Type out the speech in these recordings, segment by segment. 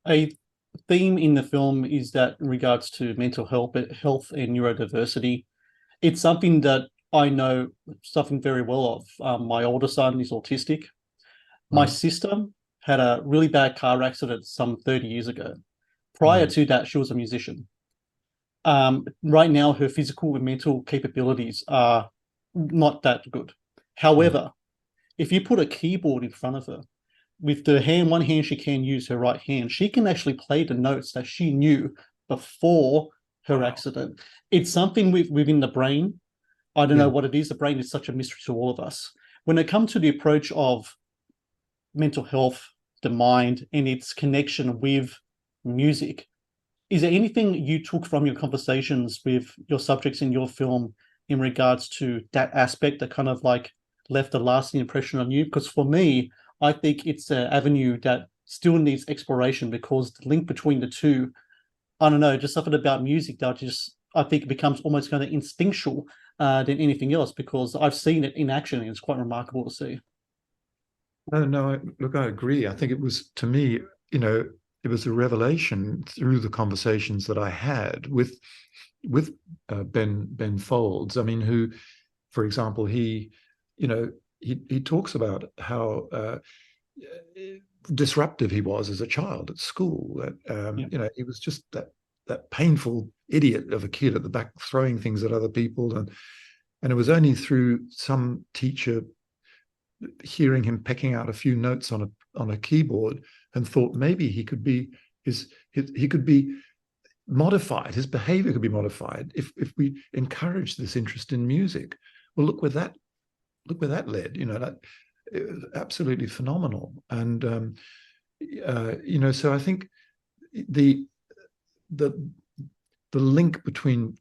A theme in the film is that in regards to mental health and neurodiversity, it's something that I know something very well of. My older son is autistic. My Right. sister had a really bad car accident some 30 years ago. Prior Mm, to that, she was a musician. Right now, her physical and mental capabilities are not that good. mm, However, if you put a keyboard in front of her, with the hand, one hand she can use her right hand, she can actually play the notes that she knew before her wow. accident. It's something within the brain. I don't know Yeah. what it is. The brain is such a mystery to all of us. When it comes to the approach of mental health, the mind, and its connection with music, is there anything you took from your conversations with your subjects in your film in regards to that aspect that kind of like left a lasting impression on you? Because for me, I think it's an avenue that still needs exploration because the link between the two, I don't know, just something about music that just I think becomes almost kind of instinctual than anything else because I've seen it in action and it's quite remarkable to see. No, no, look, I agree. I think it was, to me, you know, it was a revelation through the conversations that I had with Ben Folds. I mean, who, for example, he talks about how disruptive he was as a child at school. That Yeah. he was just that painful idiot of a kid at the back throwing things at other people, and it was only through some teacher hearing him pecking out a few notes on a keyboard and thought maybe he could be modified, his behavior could be modified if we encourage this interest in music. Well, look where that led. That it was absolutely phenomenal. And so I think the the the link between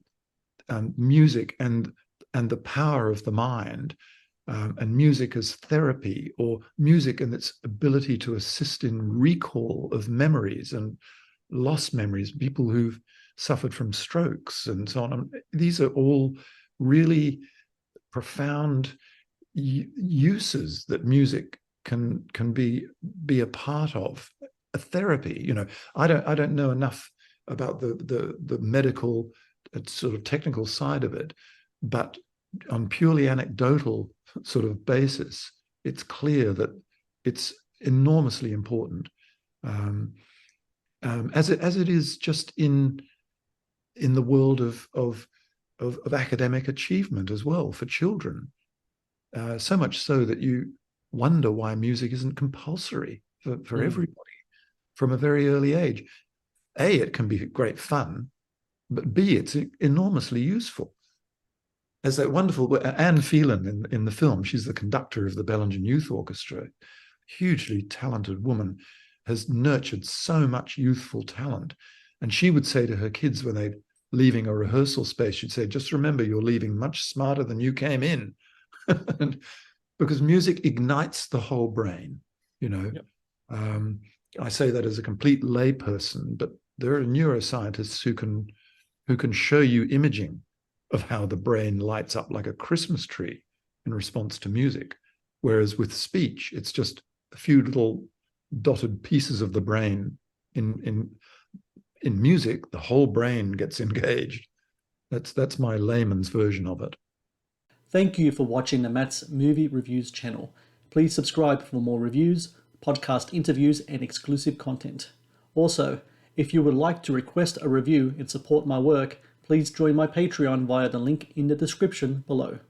music and the power of the mind, and music as therapy, or music and its ability to assist in recall of memories and lost memories, people who've suffered from strokes and so on. These are all really profound uses that music can be a part of a therapy. I don't know enough about the medical sort of technical side of it, but on purely anecdotal sort of basis, it's clear that it's enormously important, as it is just in the world of academic achievement as well for children. So much so that you wonder why music isn't compulsory for Mm. everybody from a very early age. A, it can be great fun, but B, it's enormously useful. As that wonderful Anne Phelan in the film, she's the conductor of the Bellingen Youth Orchestra, hugely talented woman, has nurtured so much youthful talent. And she would say to her kids when they're leaving a rehearsal space, she'd say, just remember, you're leaving much smarter than you came in. And because music ignites the whole brain, you know. Yep. Um, I say that as a complete layperson, but there are neuroscientists who can show you imaging of how the brain lights up like a Christmas tree in response to music. Whereas with speech, it's just a few little dotted pieces of the brain. In music, the whole brain gets engaged. That's my layman's version of it. Thank you for watching the Matt's Movie Reviews channel. Please subscribe for more reviews, podcast interviews, and exclusive content. Also, if you would like to request a review and support my work, please join my Patreon via the link in the description below.